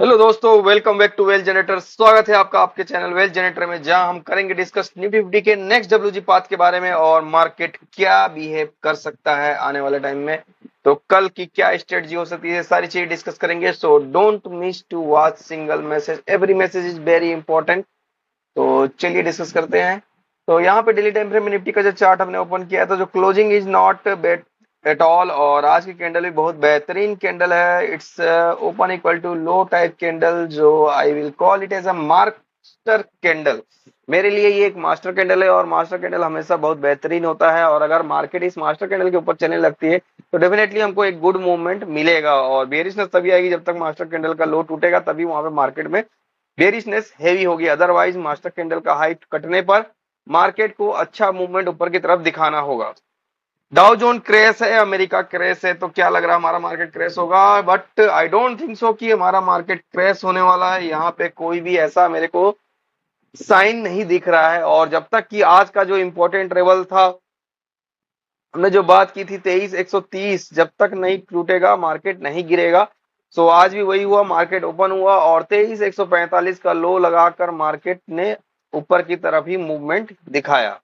Hello दोस्तों, welcome back to well generator. स्वागत है आपका आपके चैनल वेल जनरेटर में, जहां हम करेंगे डिस्कस निफ्टी 50 के नेक्स्ट डब्ल्यूजी पाथ के बारे में और मार्केट क्या बिहेव कर सकता है आने वाले टाइम में। तो कल की क्या स्ट्रेटजी हो सकती है, सारी चीजें डिस्कस करेंगे। So don't miss to watch single message, every message is very important. तो चलिए डिस्कस करते हैं। तो यहाँ पे डेली टाइम फ्रेम में निफ्टी का जो चार्ट हमने ओपन किया था, जो closing is not bad at all, और आज की कैंडल भी बहुत बेहतरीन कैंडल है। It's open equal to low type candle, जो I will call it as a master candle. मेरे लिए ये एक मास्टर कैंडल है, और मास्टर कैंडल हमेशा बहुत बेहतरीन होता है। और अगर मार्केट इस मास्टर कैंडल के ऊपर चलने लगती है तो डेफिनेटली हमको एक गुड मूवमेंट मिलेगा। और बेयरिशनेस तभी आएगी जब तक मास्टर कैंडल का लो टूटेगा, तभी वहां पे मार्केट में बेरिशनेस हैवी होगी। अदरवाइज मास्टर कैंडल का हाइट कटने पर मार्केट को अच्छा मूवमेंट ऊपर की तरफ दिखाना होगा। डाउ जोन क्रैश है, अमेरिका क्रैश है, तो क्या लग रहा है हमारा मार्केट क्रैश होगा? But I don't think so कि हमारा मार्केट क्रैश होने वाला है। यहाँ पे कोई भी ऐसा मेरे को साइन नहीं दिख रहा है। और जब तक कि आज का जो इंपॉर्टेंट लेवल था, हमने जो बात की थी 23,130, जब तक नहीं टूटेगा मार्केट नहीं गिरेगा। सो आज भी वही हुआ, मार्केट ओपन हुआ और 23,145 का लो लगाकर मार्केट ने ऊपर की तरफ ही मूवमेंट दिखाया।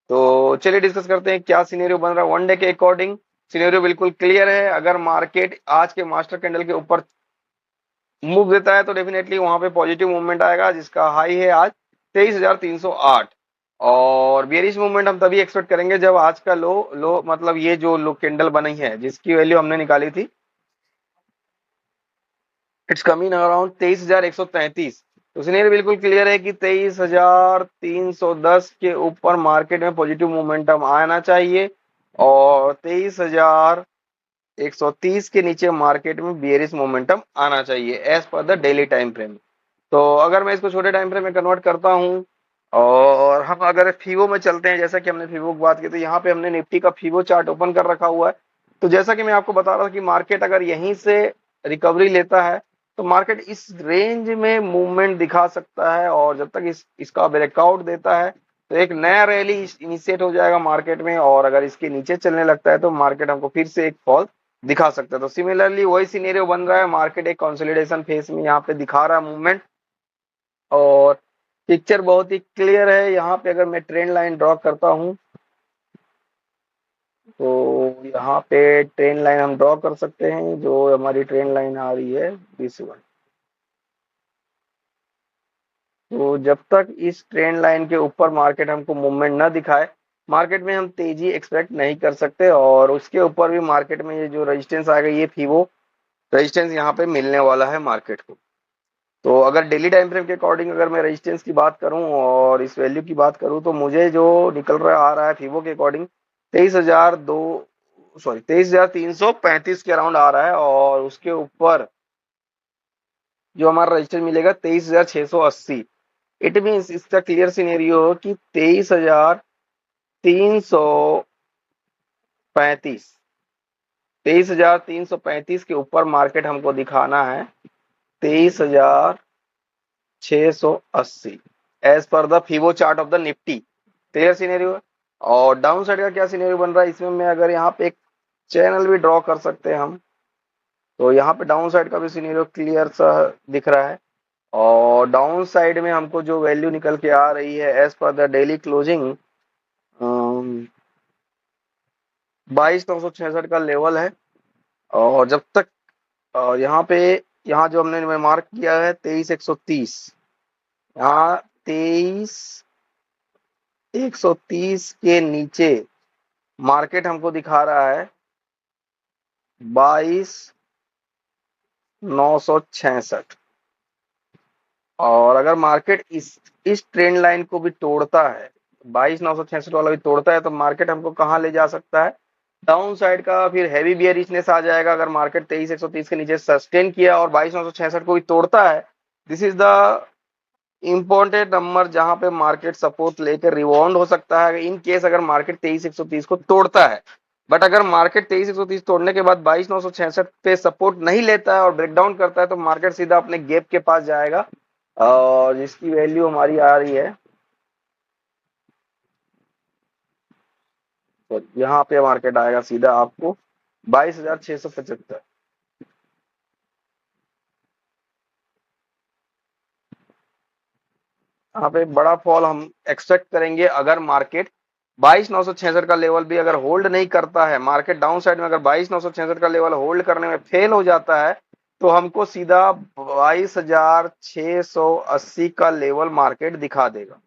तो चलिए डिस्कस करते हैं क्या सिनेरियो बन रहा है वन डे के अकॉर्डिंग। सिनेरियो बिल्कुल क्लियर है। अगर मार्केट आज के मास्टर कैंडल के ऊपर मूव देता है तो डेफिनेटली वहां पे पॉजिटिव मूवमेंट आएगा, जिसका हाई है आज 23,308। और बेरिश मूवमेंट हम तभी एक्सपेक्ट करेंगे जब आज का लो लो मतलब ये जो लो कैंडल बनी है जिसकी वैल्यू हमने निकाली थी, इट्स कमिंग अराउंड 23,133। तो सिनेरियो बिल्कुल क्लियर है कि 23,310 के ऊपर मार्केट में पॉजिटिव मोमेंटम आना चाहिए, और 23,130 के नीचे मार्केट में बियरिश मोमेंटम आना चाहिए as per the daily time frame. तो अगर मैं इसको छोटे टाइम फ्रेम में कन्वर्ट करता हूँ और हम अगर फीवो में चलते हैं, जैसा कि हमने फीवो की बात की, तो यहाँ पे हमने निफ्टी का फीवो चार्ट ओपन कर रखा हुआ है। तो जैसा कि मैं आपको बता रहा था कि मार्केट अगर यहीं से रिकवरी लेता है तो मार्केट इस रेंज में मूवमेंट दिखा सकता है, और जब तक इसका ब्रेकआउट देता है तो एक नया रैली इनिशिएट हो जाएगा मार्केट में। और अगर इसके नीचे चलने लगता है तो मार्केट हमको फिर से एक फॉल दिखा सकता है। तो सिमिलरली वही सिनेरियो बन रहा है, मार्केट एक कंसोलिडेशन फेज में यहाँ पे दिखा रहा है मूवमेंट। और पिक्चर बहुत ही क्लियर है। यहाँ पे अगर मैं ट्रेंड लाइन ड्रॉ करता हूँ तो यहाँ पे ट्रेंड लाइन हम ड्रॉ कर सकते हैं। जो हमारी ट्रेंड लाइन आ रही है दिस 1। तो जब तक इस ट्रेंड लाइन के ऊपर मार्केट हमको मूवमेंट न दिखाए, मार्केट में हम तेजी एक्सपेक्ट नहीं कर सकते। और उसके ऊपर भी मार्केट में ये जो रेजिस्टेंस आएगा, ये फीवो रेजिस्टेंस यहाँ पे मिलने वाला है मार्केट को। तो अगर डेली टाइम फ्रेम के अकॉर्डिंग अगर मैं रेजिस्टेंस की बात करूं और इस वैल्यू की बात करूं, तो मुझे जो निकल रहा आ रहा है फीवो के अकॉर्डिंग 23,335 के अराउंड आ रहा है। और उसके ऊपर जो हमारा रजिस्टेंस मिलेगा 23,680। इट मीन्स इसका क्लियर सिनेरियो कि 23,335, 23,335 के ऊपर मार्केट हमको दिखाना है 23,680 as per the fibo chart of the Nifty. Clear scenario है। और डाउन साइड का क्या सिनेरियो बन रहा है इसमें, मैं अगर यहाँ पे एक चैनल भी ड्रॉ कर सकते हैं हम, तो यहाँ पे डाउन साइड का भी सिनेरियो क्लियर सा दिख रहा है। और डाउन साइड में हमको जो वैल्यू निकल के आ रही है as per the daily closing 22,966 का लेवल है। और जब तक यहाँ पे यहाँ जो हमने मार्क किया है 23,130, यहाँ 23,130 के नीचे मार्केट हमको दिखा रहा है 22,966। और अगर मार्केट इस ट्रेंड लाइन को भी तोड़ता है, 22,966 वाला भी तोड़ता है, तो मार्केट हमको कहाँ ले जा सकता है? डाउन साइड का फिर हैवी बियरिशनेस आ जाएगा। अगर मार्केट 23,130 के नीचे सस्टेन किया और 22,966 को भी तोड़ता है, this is the important number जहां पे मार्केट सपोर्ट लेकर रिबाउंड हो सकता है, इन केस अगर मार्केट 23,130 को तोड़ता है। बट अगर मार्केट 23,130 तोड़ने के बाद 22,966 पे सपोर्ट नहीं लेता है और ब्रेकडाउन करता है, तो मार्केट सीधा अपने गैप के पास जाएगा, और जिसकी वैल्यू हमारी आ रही है, तो यहाँ पे मार्केट आएगा सीधा आपको 22,675। यहाँ पे बड़ा फॉल हम एक्सपेक्ट करेंगे अगर मार्केट 22,966 का लेवल भी अगर होल्ड नहीं करता है, मार्केट डाउन साइड में अगर 22,966 का लेवल होल्ड करने में फेल हो जाता है तो हमको सीधा 22,680 का लेवल मार्केट दिखा देगा।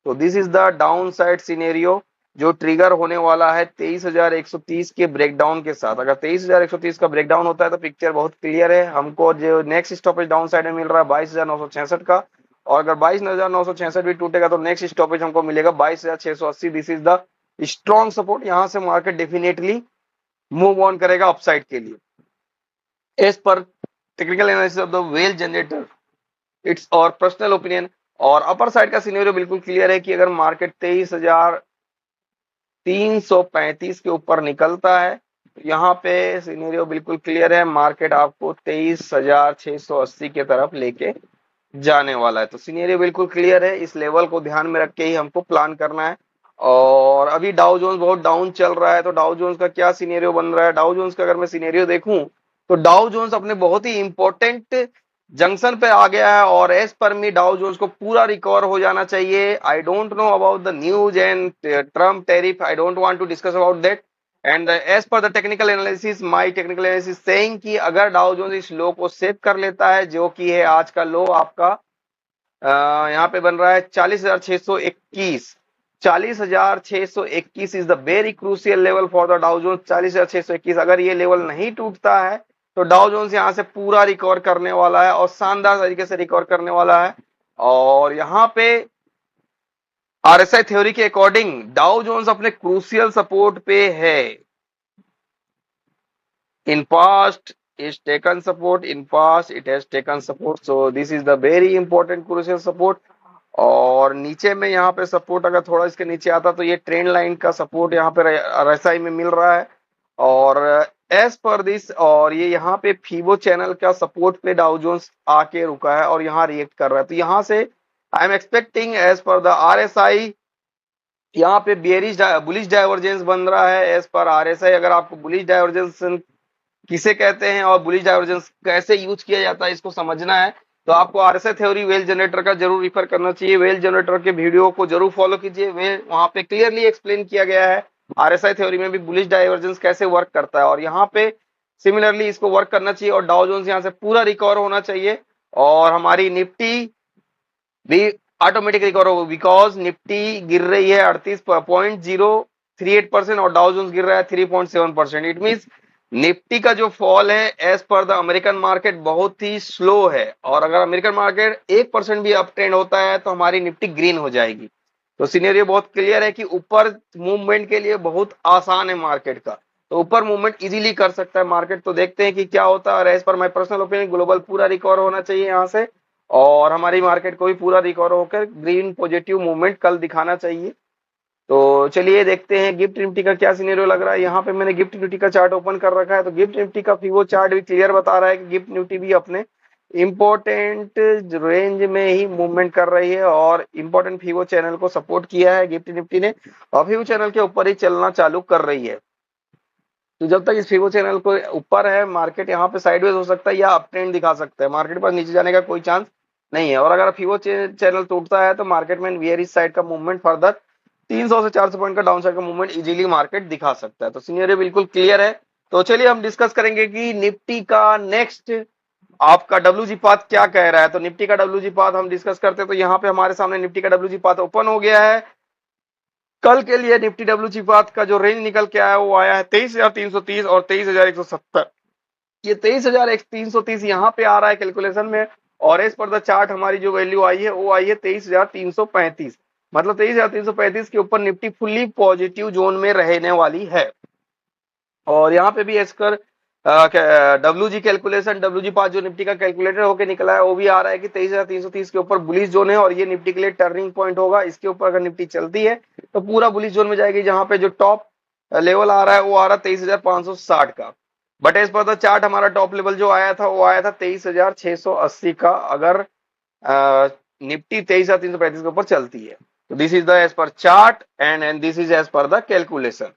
तो this is the down side scenario जो ट्रिगर होने वाला है 23,130 के ब्रेकडाउन के साथ। अगर 23,130 का ब्रेकडाउन होता है तो पिक्चर बहुत क्लियर है। हमको जो नेक्स्ट स्टॉपेज डाउन साइड में मिल रहा है 22,966 का, और अगर 22,966 भी टूटेगा तो नेक्स्ट स्टॉपेज हमको मिलेगा 22,680। This is the strong support. यहां से मार्केट डेफिनेटली मूव ऑन करेगा अपसाइड के लिए। As per technical analysis of the well generator, it's our personal opinion. और अपर साइड का सिनेरियो बिल्कुल क्लियर है कि अगर मार्केट 23,335 के ऊपर निकलता है तो यहाँ पे सिनेरियो बिल्कुल क्लियर है, मार्केट आपको 23,680 के तरफ लेके जाने वाला है। तो सिनेरियो बिल्कुल क्लियर है, इस लेवल को ध्यान में रख के ही हमको प्लान करना है। और अभी डाउ जोन्स बहुत डाउन चल रहा है, तो डाउ जोन्स का क्या सिनेरियो बन रहा है? डाउ जोन्स का अगर मैं सिनेरियो देखूं तो डाउ जोन्स अपने बहुत ही इंपॉर्टेंट जंक्शन पे आ गया है, और एज पर मी डाउ जोन्स को पूरा रिकवर हो जाना चाहिए। I don't know about the news and Trump tariff, I don't want to discuss about that. And as per the technical analysis, my technical analysis saying कि अगर डाउ जोन्स इस लो को save कर लेता है, जो कि है आज का लो आपका यहाँ पे बन रहा है 40,621। 40,621 is the very crucial level for the Dow Jones. 40,621 अगर ये लेवल नहीं टूटता है तो डाउ जोन्स यहाँ से पूरा रिकवर करने वाला है और शानदार तरीके से रिकवर करने वाला है। और यहाँ पे आरएसआई थ्योरी के अकॉर्डिंग डाउ जोन्स अपने क्रूशियल सपोर्ट पे है। In past is taken support, in past it has taken support, so this is the very important crucial support। और नीचे में यहाँ पे सपोर्ट अगर थोड़ा इसके नीचे आता तो ये ट्रेंड लाइन का सपोर्ट यहाँ पे आरएसआई में मिल रहा है। और एज पर दिस, और ये यहाँ पे फीबो चैनल का सपोर्ट पे डाउ जोन्स आके रुका है और यहाँ रिएक्ट कर रहा है। तो यहाँ से I am expecting as per the RSI यहाँ पे बेयरिश बुलिश डाइवर्जेंस बन रहा है। एज पर आरएसआई अगर आपको बुलिश डाइवर्जेंस किसे कहते हैं और बुलिश डाइवर्जेंस कैसे यूज किया जाता है इसको समझना है तो आपको आरएसआई थ्योरी वेल जनरेटर का जरूर रिफर करना चाहिए। वेल जनरेटर के वीडियो को जरूर फॉलो कीजिए, वे वहां पे क्लियरली एक्सप्लेन किया गया है आरएसआई थ्योरी में भी बुलिश डाइवर्जेंस कैसे वर्क करता है, और यहाँ पे सिमिलरली इसको वर्क करना चाहिए और डाउ जोन्स यहाँ से पूरा रिकवर होना चाहिए और हमारी निफ्टी भी ऑटोमेटिक रिकवर होगा, बिकॉज निफ्टी गिर रही है 38.038% और डाउ जोन्स गिर रहा है 3.7%। इट मींस निफ्टी का जो फॉल है as per the American market बहुत ही स्लो है, और अगर अमेरिकन मार्केट 1% भी अप ट्रेंड होता है तो हमारी निफ्टी ग्रीन हो जाएगी। तो सिनेरियो बहुत क्लियर है कि ऊपर मूवमेंट के लिए बहुत आसान है मार्केट का, तो ऊपर मूवमेंट इजीली कर सकता है मार्केट। तो देखते हैं कि क्या होता है, और as per my personal opinion global पूरा रिकवर होना चाहिए यहाँ से, और हमारी मार्केट को भी पूरा रिकवर होकर ग्रीन पॉजिटिव मूवमेंट कल दिखाना चाहिए। तो चलिए देखते हैं गिफ्ट निफ्टी का क्या सिनेरियो लग रहा है। यहाँ पे मैंने गिफ्ट निफ्टी का चार्ट ओपन कर रखा है, तो गिफ्ट निफ्टी का फिवो चार्ट भी क्लियर बता रहा है कि गिफ्ट निफ्टी भी अपने इंपॉर्टेंट रेंज में ही मूवमेंट कर रही है और इंपॉर्टेंट फिवो चैनल को सपोर्ट किया है गिफ्ट निफ्टी ने, और फिवो चैनल के ऊपर ही चलना चालू कर रही है। तो जब तक इस फिवो चैनल को ऊपर है मार्केट यहाँ पे साइडवेज हो सकता है या अप ट्रेंड दिखा सकता है, मार्केट पर नीचे जाने का कोई चांस नहीं है। और अगर फिवो चैनल टूटता है तो मार्केट में बियरिश साइड का मूवमेंट फर्दर 300 से 400 पॉइंट का डाउन साइड का मूवमेंट इजीली मार्केट दिखा सकता है। तो सिनेरियो बिल्कुल क्लियर है। तो चलिए हम डिस्कस करेंगे कि निफ्टी का नेक्स्ट आपका डब्ल्यूजी पाथ क्या कह रहा है। तो निफ्टी का डब्ल्यूजी पाथ हम डिस्कस करते हैं, तो यहाँ पे हमारे सामने निफ्टी का डब्ल्यूजी पाथ ओपन हो गया है। कल के लिए निफ्टी डब्ल्यूजी पाथ का जो रेंज निकल के आया वो आया है 23,330 और 23,170। ये 23,330 यहाँ पे आ रहा है कैलकुलेशन में, और एज पर द चार्ट हमारी जो वैल्यू आई है वो आई है 23,335। मतलब 23,335 के ऊपर निफ्टी फुल्ली पॉजिटिव जोन में रहने वाली है। और यहाँ पे भी एज कर डब्ल्यूजी कैलकुलेशन, डब्ल्यूजी पाथ जो निफ्टी का कैलकुलेटर होकर निकला है वो भी आ रहा है कि 23,330 के ऊपर बुलिश जोन है और ये निफ्टी के लिए टर्निंग पॉइंट होगा। इसके ऊपर अगर निफ्टी चलती है तो पूरा बुलिश जोन में जाएगी, जहां पे जो टॉप लेवल आ रहा है वो आ रहा है 23,560 का। But as per the chart हमारा टॉप लेवल जो आया था वो आया था 23,680 का, अगर निफ्टी 23,335 के ऊपर चलती है। तो this is the as per chart and this is as per the calculation.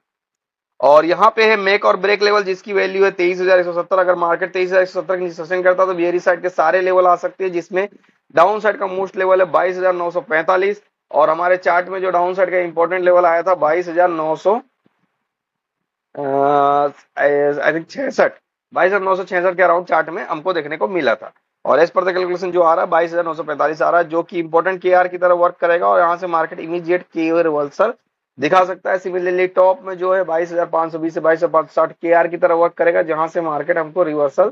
और यहाँ पे है मेक और ब्रेक लेवल जिसकी वैल्यू है 23,170। अगर मार्केट 23,170 की सस्टेन करता है तो बियरिश साइड के सारे लेवल आ सकते हैं, जिसमें डाउन साइड का मोस्ट लेवल है 22,945 और हमारे चार्ट में जो डाउन साइड का इंपॉर्टेंट लेवल आया था 22,900 आई थिंक 66, 22,966 के अराउंड चार्ट में हमको देखने को मिला था। और एज पर द कैलकुलेशन जो आ रहा है 22,945 आ रहा है, जो कि इंपॉर्टेंट के आर की तरह वर्क करेगा और यहाँ से मार्केट इमीडिएट के रिवर्सल दिखा सकता है। सिमिलरली टॉप में जो है 22,520 से 22,560 के आर की तरह वर्क करेगा, जहां से मार्केट हमको रिवर्सल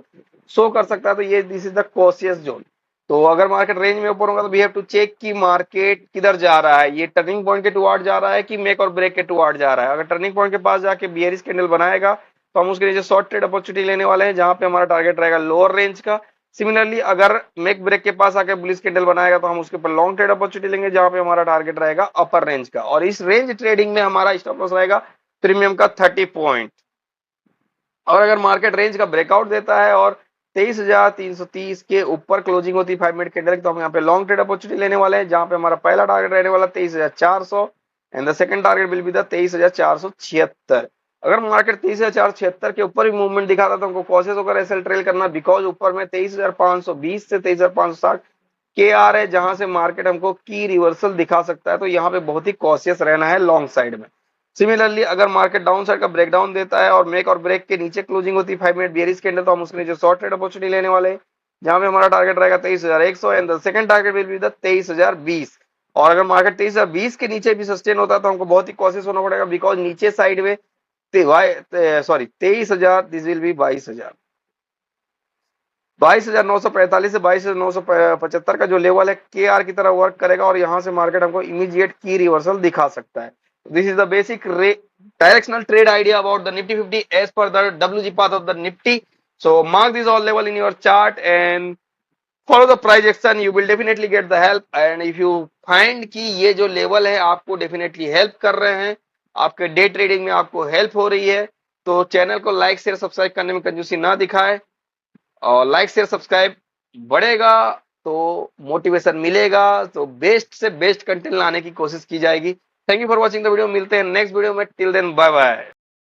शो कर सकता है। तो ये this is the cautious zone. तो अगर मार्केट रेंज में ऊपर होगा तो वी हैव टू चेक कि मार्केट किधर जा रहा है, ये टर्निंग पॉइंट के टुवार्ड जा रहा है कि मेक और ब्रेक के टुवार्ड जा रहा है। अगर टर्निंग पॉइंट के पास जाके बियरिश कैंडल बनाएगा तो हम उसके नीचे शॉर्ट ट्रेड अपॉर्चुनिटी लेने वाले हैं, जहां पे हमारा टारगेट रहेगा लोअर रेंज का। सिमिलरली अगर मेक ब्रेक के पास आके बुलिश कैंडल बनाएगा तो हम उसके ऊपर लॉन्ग ट्रेड अपॉर्चुनिटी लेंगे, जहां पे हमारा टारगेट रहेगा अपर रेंज का। और इस रेंज ट्रेडिंग में हमारा स्टॉप लॉस रहेगा प्रीमियम का 30 पॉइंट। और अगर मार्केट रेंज का ब्रेकआउट देता है और 23,330 के ऊपर क्लोजिंग होती है 5 मिनट कैंडल, तो हम यहाँ पे लॉन्ग ट्रेड अपॉर्चुनिटी लेने वाले हैं, जहां पे हमारा पहला टारगेट रहने वाला 23,400 and the second target will be the 23,476। अगर मार्केट 23,476 के ऊपर भी मूवमेंट दिखाता तो हमको कॉशियस होकर एसएल ट्रेल करना, बिकॉज ऊपर में 23,520 से 23,560 के आ रहे हैं, जहां से मार्केट हमको की रिवर्सल दिखा सकता है। तो यहाँ पे बहुत ही कॉशियस रहना है लॉन्ग साइड में। सिमिलरली अगर मार्केट डाउन साइड का ब्रेकडाउन देता है और मेक और ब्रेक के नीचे क्लोजिंग होती है 5 मिनट बियरिश कैंडल, तो हम उसके नीचे शॉर्ट ट्रेड अपॉर्चुनिटी लेने वाले हैं, जहां पे हमारा टारगेट रहेगा 23,100 and the second target will be the 23,020। और अगर मार्केट 23,020 के नीचे भी सस्टेन होता है तो हमको बहुत ही कॉशियस होना पड़ेगा, बिकॉज नीचे साइड में 23,000 दिस विल बी 22,000, 22,945 से 22,975 का जो लेवल है के आर की तरह वर्क करेगा और यहाँ से मार्केट हमको इमीडिएट की रिवर्सल दिखा सकता है। This is the basic directional trade idea about the Nifty 50 as per the WG path of the Nifty. So mark these all level in your chart and follow the price action. You will definitely get the help. And if you find कि ये जो level है आपको definitely help कर रहे हैं, आपके day trading में आपको हेल्प हो रही है, तो चैनल को लाइक शेयर सब्सक्राइब करने में कंजूसी ना दिखाए। और लाइक शेयर सब्सक्राइब बढ़ेगा तो मोटिवेशन मिलेगा, तो बेस्ट से बेस्ट कंटेंट लाने की कोशिश की जाएगी। Thank you for watching the video. मिलते हैं नेक्स्ट वीडियो में। Till then bye bye.